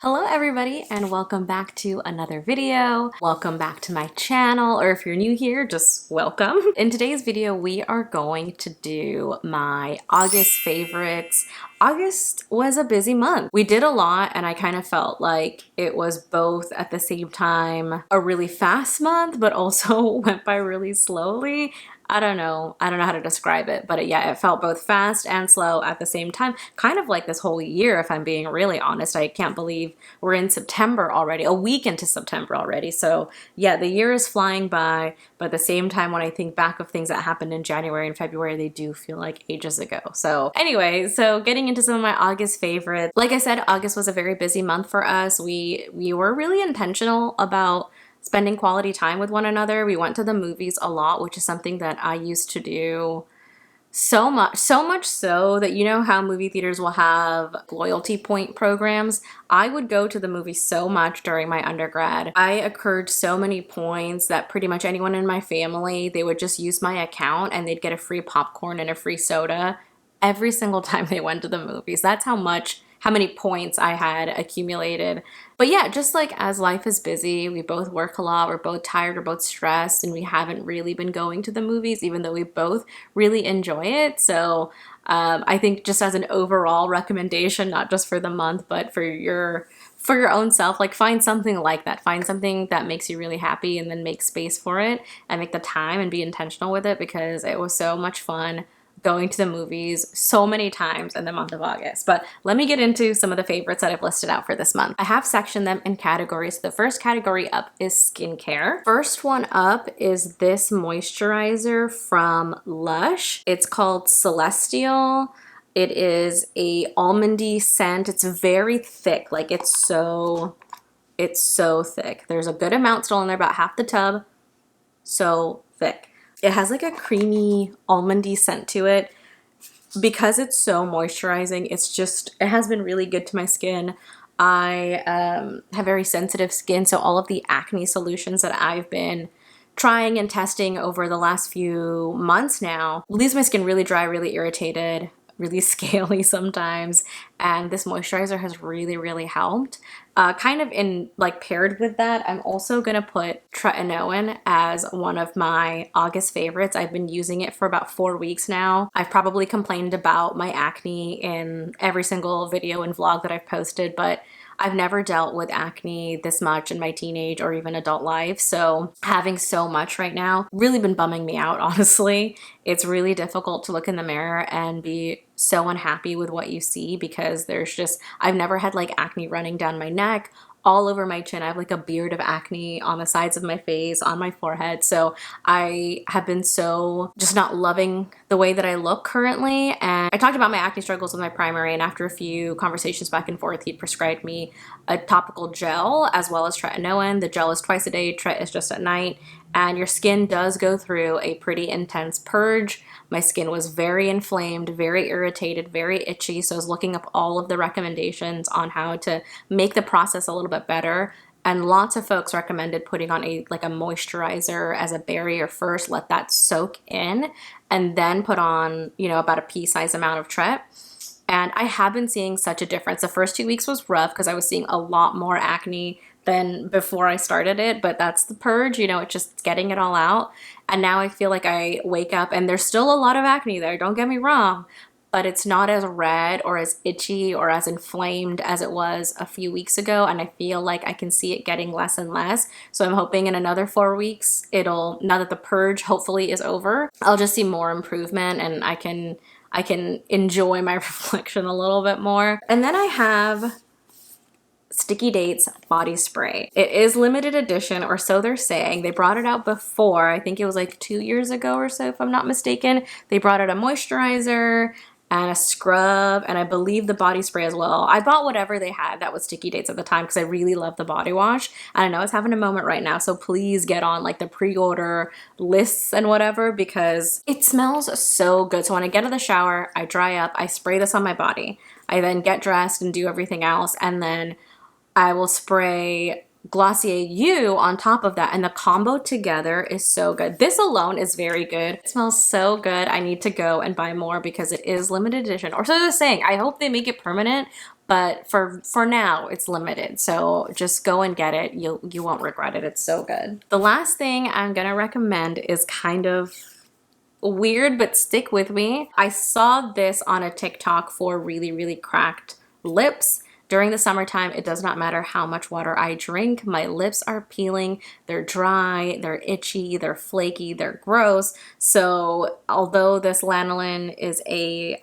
Hello everybody and welcome back to another video. Welcome back to my channel, or if you're new here, just welcome. In today's video, we are going to do my August favorites. August was a busy month. We did a lot and I kind of felt like it was both at the same time a really fast month, but also went by really slowly. I don't know how to describe it, but yeah, it felt both fast and slow at the same time. Kind of like this whole year, if I'm being really honest. I can't believe we're in September already, a week into September already. So yeah, the year is flying by, but at the same time, when I think back of things that happened in January and February, they do feel like ages ago. So anyway, so getting into some of my August favorites. Like I said, August was a very busy month for us. We were really intentional about spending quality time with one another. We went to the movies a lot, which is something that I used to do so much so that, you know how movie theaters will have loyalty point programs? I would go to the movies so much during my undergrad. I accrued so many points that pretty much anyone in my family, they would just use my account and they'd get a free popcorn and a free soda every single time they went to the movies. That's how many points I had accumulated. But yeah, just like as life is busy, we both work a lot, we're both tired, we're both stressed, and we haven't really been going to the movies, even though we both really enjoy it. So I think just as an overall recommendation, not just for the month, but for your own self, like find something like that. Find something that makes you really happy and then make space for it and make the time and be intentional with it, because it was so much fun going to the movies so many times in the month of August. But let me get into some of the favorites that I've listed out for this month. I have sectioned them in categories. The first category up is skincare. First one up is this moisturizer from Lush. It's called Celestial. It is a almondy scent. It's very thick. Like it's so thick. There's a good amount still in there, about half the tub. So thick. It has like a creamy almondy scent to it. Because it's so moisturizing, it has been really good to my skin. I have very sensitive skin, so all of the acne solutions that I've been trying and testing over the last few months now leaves my skin really dry, really irritated, really scaly sometimes, and this moisturizer has really helped. Kind of in like paired with that, I'm also gonna put tretinoin as one of my August favorites. I've been using it for about 4 weeks now. I've probably complained about my acne in every single video and vlog that I've posted, but I've never dealt with acne this much in my teenage or even adult life. So having so much right now really been bumming me out, honestly. It's really difficult to look in the mirror and be so unhappy with what you see, because I've never had like acne running down my neck, all over my chin. I have like a beard of acne on the sides of my face, on my forehead. So I have been so just not loving the way that I look currently. And I talked about my acne struggles with my primary, and after a few conversations back and forth, he prescribed me a topical gel as well as tretinoin. The gel is twice a day, tret is just at night. And your skin does go through a pretty intense purge. My skin was very inflamed, very irritated, very itchy. So I was looking up all of the recommendations on how to make the process a little bit better. And lots of folks recommended putting on a moisturizer as a barrier first, let that soak in, and then put on, about a pea-sized amount of tret. And I have been seeing such a difference. The first 2 weeks was rough because I was seeing a lot more acne than before I started it, but that's the purge, it's just getting it all out. And now I feel like I wake up and there's still a lot of acne there, don't get me wrong, but it's not as red or as itchy or as inflamed as it was a few weeks ago. And I feel like I can see it getting less and less. So I'm hoping in another 4 weeks, now that the purge hopefully is over, I'll just see more improvement and I can enjoy my reflection a little bit more. And then I have Sticky Dates body spray. It is limited edition, or so they're saying. They brought it out before. I think it was like 2 years ago or so, if I'm not mistaken. They brought out a moisturizer and a scrub, and I believe the body spray as well. I bought whatever they had that was Sticky Dates at the time because I really love the body wash. And I know it's having a moment right now, so please get on like the pre-order lists and whatever, because it smells so good. So when I get out of the shower, I dry up, I spray this on my body. I then get dressed and do everything else, and then I will spray Glossier U on top of that, and the combo together is so good. This alone is very good. It smells so good. I need to go and buy more because it is limited edition, or so they're saying. I hope they make it permanent, but for now it's limited. So just go and get it. You won't regret it. It's so good. The last thing I'm gonna recommend is kind of weird, but stick with me. I saw this on a TikTok for really, really cracked lips. During the summertime, it does not matter how much water I drink, my lips are peeling, they're dry, they're itchy, they're flaky, they're gross. So although this lanoline is a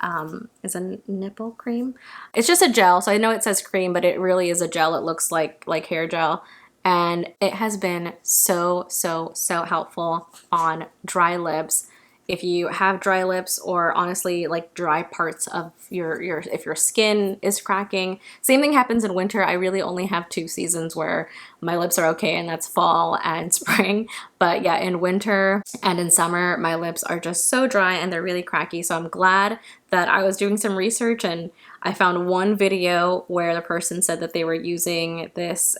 nipple cream, it's just a gel. So I know it says cream, but it really is a gel. It looks like hair gel. And it has been so, so, so helpful on dry lips. If you have dry lips, or honestly like dry parts of if your skin is cracking. Same thing happens in winter. I really only have 2 seasons where my lips are okay, and that's fall and spring. But yeah, in winter and in summer, my lips are just so dry and they're really cracky. So I'm glad that I was doing some research and I found one video where the person said that they were using this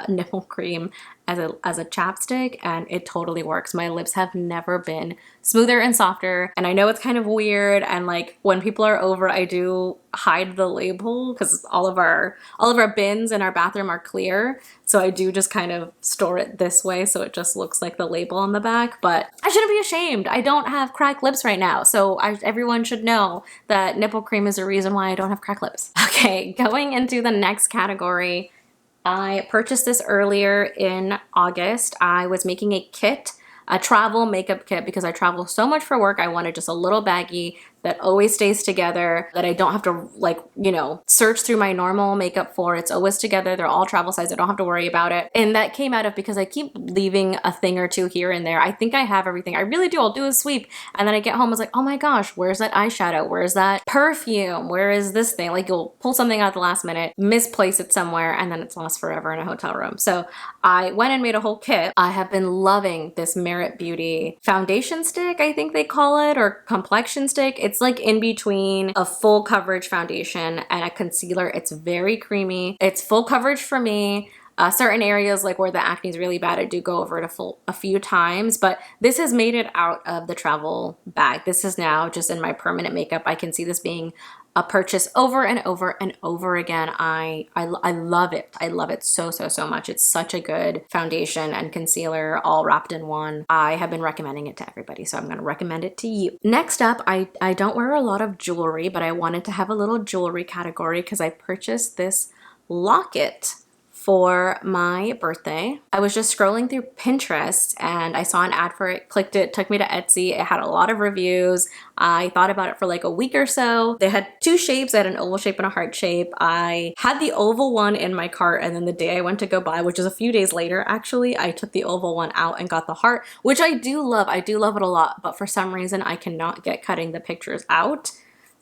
nipple cream as a chapstick, and it totally works. My lips have never been smoother and softer. And I know it's kind of weird, and like when people are over, I do hide the label because all of our bins in our bathroom are clear. So I do just kind of store it this way so it just looks like the label on the back. But I shouldn't be ashamed. I don't have cracked lips right now. So everyone should know that nipple cream is a reason why I don't have cracked lips. Okay, going into the next category. I purchased this earlier in August. I was making a kit, a travel makeup kit, because I travel so much for work. I wanted just a little baggie that always stays together, that I don't have to like, you know, search through my normal makeup for. It's always together. They're all travel size. I don't have to worry about it. And that came out of because I keep leaving a thing or two here and there. I think I have everything. I really do. I'll do a sweep. And then I get home, I was like, oh my gosh, where's that eyeshadow? Where's that perfume? Where is this thing? Like you'll pull something out at the last minute, misplace it somewhere, and then it's lost forever in a hotel room. So I went and made a whole kit. I have been loving this Merit Beauty foundation stick, I think they call it, or complexion stick. It's like in between a full coverage foundation and a concealer. It's very creamy. It's full coverage for me. Certain areas like where the acne is really bad, I do go over it a few times, but this has made it out of the travel bag. This is now just in my permanent makeup. I can see this being a purchase over and over and over again. I love it. I love it so, so, so much. It's such a good foundation and concealer all wrapped in one. I have been recommending it to everybody, so I'm going to recommend it to you. Next up, I don't wear a lot of jewelry, but I wanted to have a little jewelry category because I purchased this locket for my birthday. I was just scrolling through Pinterest and I saw an ad for it, clicked it, took me to Etsy. It had a lot of reviews. I thought about it for like a week or so. They had 2 shapes. I had an oval shape and a heart shape. I had the oval one in my cart, and then the day I went to go buy, which is a few days later actually, I took the oval one out and got the heart, which I do love. I do love it a lot, but for some reason I cannot get cutting the pictures out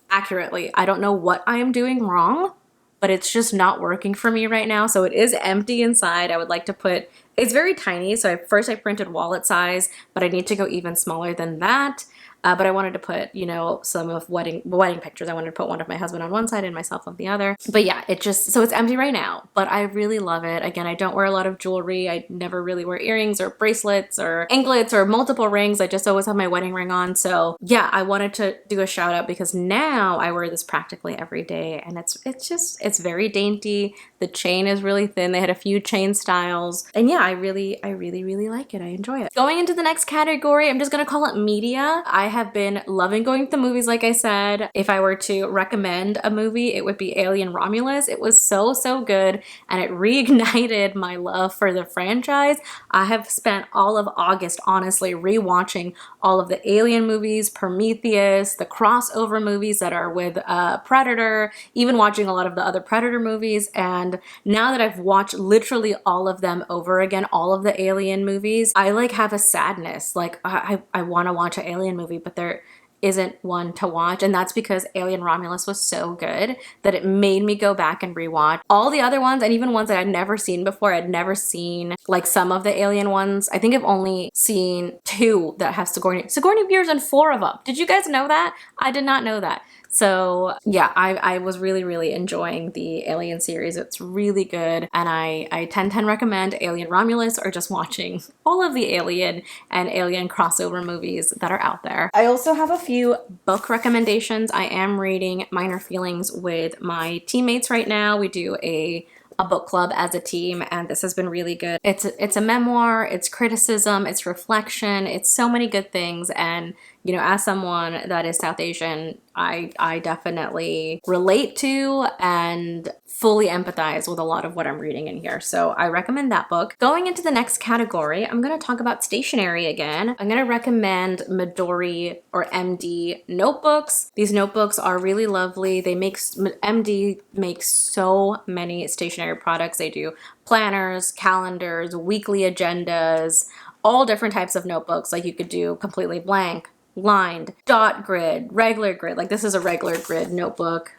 accurately. I don't know what I am doing wrong, but it's just not working for me right now. So it is empty inside. I would like to put, it's very tiny. So first I printed wallet size, but I need to go even smaller than that. But I wanted to put, you know, some of wedding pictures. I wanted to put one of my husband on one side and myself on the other. But yeah, so it's empty right now, but I really love it. Again, I don't wear a lot of jewelry. I never really wear earrings or bracelets or anklets or multiple rings. I just always have my wedding ring on. So yeah, I wanted to do a shout out because now I wear this practically every day, and it's very dainty. The chain is really thin. They had a few chain styles, and yeah, I really like it. I enjoy it. Going into the next category, I'm just gonna call it media. I have been loving going to the movies, like I said. If I were to recommend a movie, it would be Alien Romulus. It was so, so good, and it reignited my love for the franchise. I have spent all of August, honestly, rewatching all of the Alien movies, Prometheus, the crossover movies that are with Predator, even watching a lot of the other Predator movies. And now that I've watched literally all of them over again, all of the Alien movies, I like have a sadness. Like I want to watch an Alien movie, but there isn't one to watch, and that's because Alien Romulus was so good that it made me go back and rewatch all the other ones, and even ones that I'd never seen before. I'd never seen like some of the Alien ones. I think I've only seen 2 that have Sigourney Weavers and 4 of them. Did you guys know that? I did not know that. So yeah, I was really enjoying the Alien series. It's really good, and I 10/10 recommend Alien Romulus or just watching all of the Alien and Alien crossover movies that are out there. I also have a few book recommendations. I am reading Minor Feelings with my teammates right now. We do a book club as a team, and this has been really good. It's a memoir, it's criticism, it's reflection, it's so many good things. And you know, as someone that is South Asian, I definitely relate to and fully empathize with a lot of what I'm reading in here. So I recommend that book. Going into the next category, I'm going to talk about stationery again. I'm going to recommend Midori or MD notebooks. These notebooks are really lovely. MD makes so many stationery products. They do planners, calendars, weekly agendas, all different types of notebooks. Like you could do completely blank, lined, dot grid, regular grid. Like this is a regular grid notebook.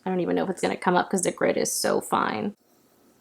I don't even know if it's going to come up because the grid is so fine.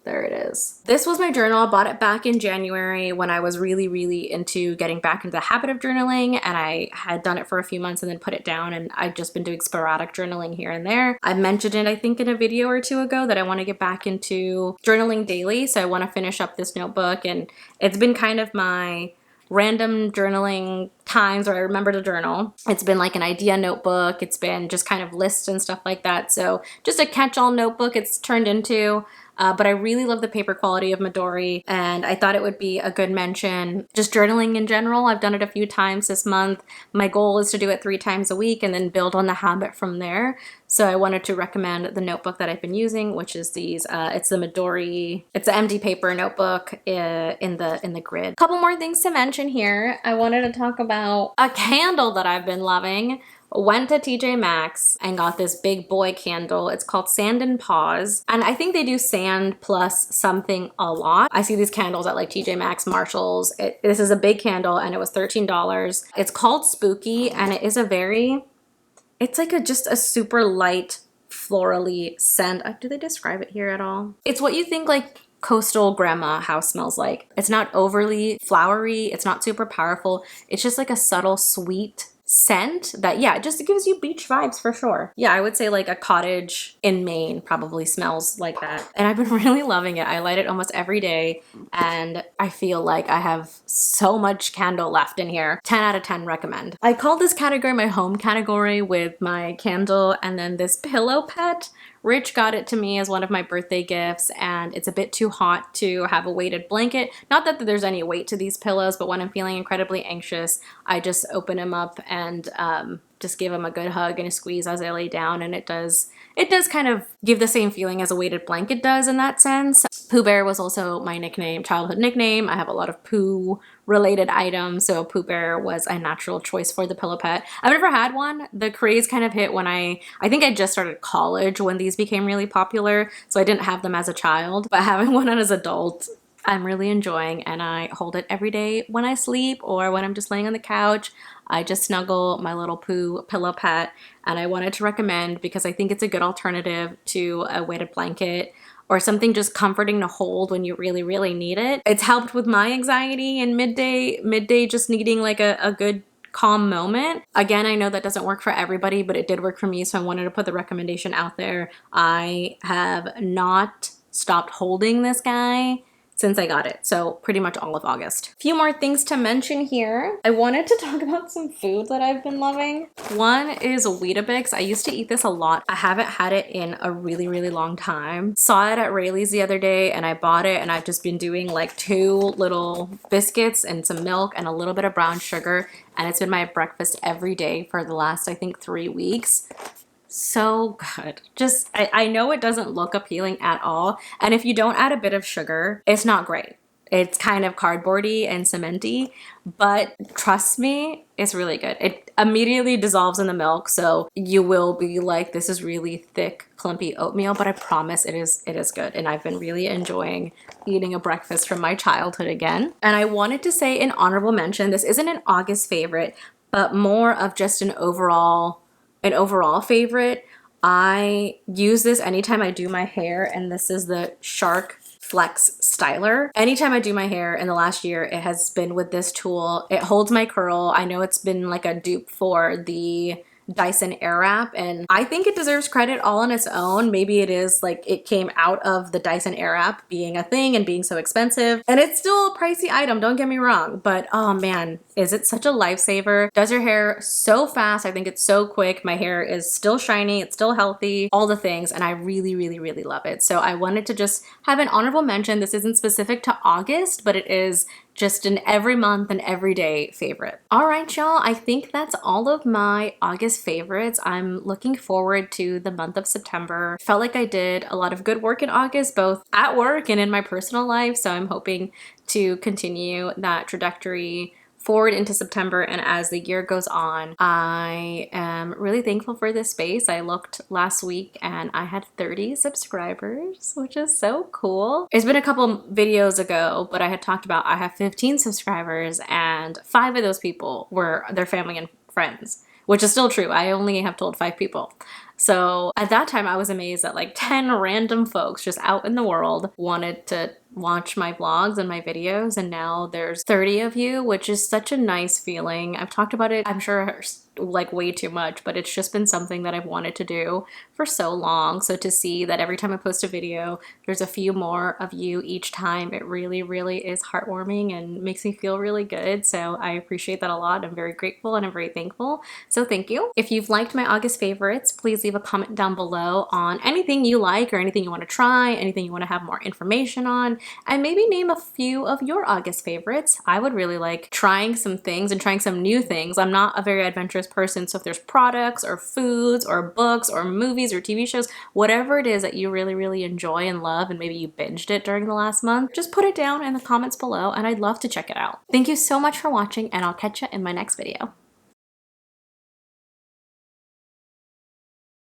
There it is. This was my journal. I bought it back in January when I was really into getting back into the habit of journaling, and I had done it for a few months and then put it down, and I've just been doing sporadic journaling here and there. I mentioned it, I think, in a video or two ago that I want to get back into journaling daily, so I want to finish up this notebook, and it's been kind of my random journaling times where I remember to journal. It's been like an idea notebook. It's been just kind of lists and stuff like that. So just a catch-all notebook it's turned into. But I really love the paper quality of Midori, and I thought it would be a good mention. Just journaling in general, I've done it a few times this month. My goal is to do it 3 times a week and then build on the habit from there. So I wanted to recommend the notebook that I've been using, which is these. It's the Midori. It's the MD paper notebook in the grid. A couple more things to mention here. I wanted to talk about a candle that I've been loving. Went to TJ Maxx and got this big boy candle. It's called Sand and Paws, and I think they do sand plus something a lot. I see these candles at like TJ Maxx, Marshalls. This is a big candle and it was $13. It's called Spooky, and it is it's like just a super light florally scent. Do they describe it here at all? It's what you think like coastal grandma house smells like. It's not overly flowery. It's not super powerful. It's just like a subtle sweet scent that, yeah, it just gives you beach vibes for sure. Yeah, I would say like a cottage in Maine probably smells like that. And I've been really loving it. I light it almost every day, and I feel like I have so much candle left in here. 10 out of 10 recommend. I call this category my home category with my candle and then this pillow pet. Rich got it to me as one of my birthday gifts, and it's a bit too hot to have a weighted blanket. Not that there's any weight to these pillows, but when I'm feeling incredibly anxious, I just open them up and just give them a good hug and a squeeze as I lay down, and it does kind of give the same feeling as a weighted blanket does in that sense. Pooh Bear was also my childhood nickname. I have a lot of Pooh related items, so Pooh Bear was a natural choice for the pillow pet. I've never had one. The craze kind of hit when I think I just started college when these became really popular, so I didn't have them as a child, but having one as an adult, I'm really enjoying, and I hold it every day when I sleep or when I'm just laying on the couch. I just snuggle my little Pooh pillow pet, and I wanted to recommend because I think it's a good alternative to a weighted blanket or something just comforting to hold when you really need it. It's helped with my anxiety and midday just needing like a good calm moment. Again, I know that doesn't work for everybody, but it did work for me, so I wanted to put the recommendation out there. I have not stopped holding this guy since I got it, so pretty much all of August. A few more things to mention here. I wanted to talk about some food that I've been loving. One is Weetabix. I used to eat this a lot. I haven't had it in a really long time. Saw it at Rayleigh's the other day and I bought it, and I've just been doing like 2 little biscuits and some milk and a little bit of brown sugar, and it's been my breakfast every day for the last, I think, 3 weeks. So good. Just, I know it doesn't look appealing at all. And if you don't add a bit of sugar, it's not great. It's kind of cardboardy and cementy, but trust me, it's really good. It immediately dissolves in the milk, so you will be like, this is really thick, clumpy oatmeal, but I promise it is good. And I've been really enjoying eating a breakfast from my childhood again. And I wanted to say an honorable mention. This isn't an August favorite, but more of just an overall favorite. I use this anytime I do my hair, and this is the Shark Flex Styler. Anytime I do my hair in the last year, it has been with this tool. It holds my curl. I know it's been like a dupe for the Dyson Airwrap, and I think it deserves credit all on its own. Maybe it is like it came out of the Dyson Airwrap being a thing and being so expensive, and it's still a pricey item, don't get me wrong, but oh man, is it such a lifesaver. Does your hair so fast. I think it's so quick. My hair is still shiny, it's still healthy, all the things, and I really, really, really love it. So I wanted to just have an honorable mention. This isn't specific to August, but it is just an every month and everyday favorite. All right, y'all, I think that's all of my August favorites. I'm looking forward to the month of September. Felt like I did a lot of good work in August, both at work and in my personal life. So I'm hoping to continue that trajectory forward into September, and as the year goes on. I am really thankful for this space. I looked last week and I had 30 subscribers, which is so cool. It's been a couple videos ago, but I had talked about I have 15 subscribers and 5 of those people were their family and friends, which is still true. I only have told 5 people. So at that time I was amazed that like 10 random folks just out in the world wanted to watch my vlogs and my videos, and now there's 30 of you, which is such a nice feeling. I've talked about it, I'm sure, like way too much, but it's just been something that I've wanted to do for so long. So to see that every time I post a video, there's a few more of you each time, it really, really is heartwarming and makes me feel really good. So I appreciate that a lot. I'm very grateful and I'm very thankful. So thank you. If you've liked my August favorites, please leave a comment down below on anything you like or anything you want to try, anything you want to have more information on, and maybe name a few of your August favorites. I would really like trying some things and trying some new things. I'm not a very adventurous person, so if there's products or foods or books or movies or TV shows, whatever it is that you really, really enjoy and love, and maybe you binged it during the last month, just put it down in the comments below and I'd love to check it out. Thank you so much for watching, and I'll catch you in my next video.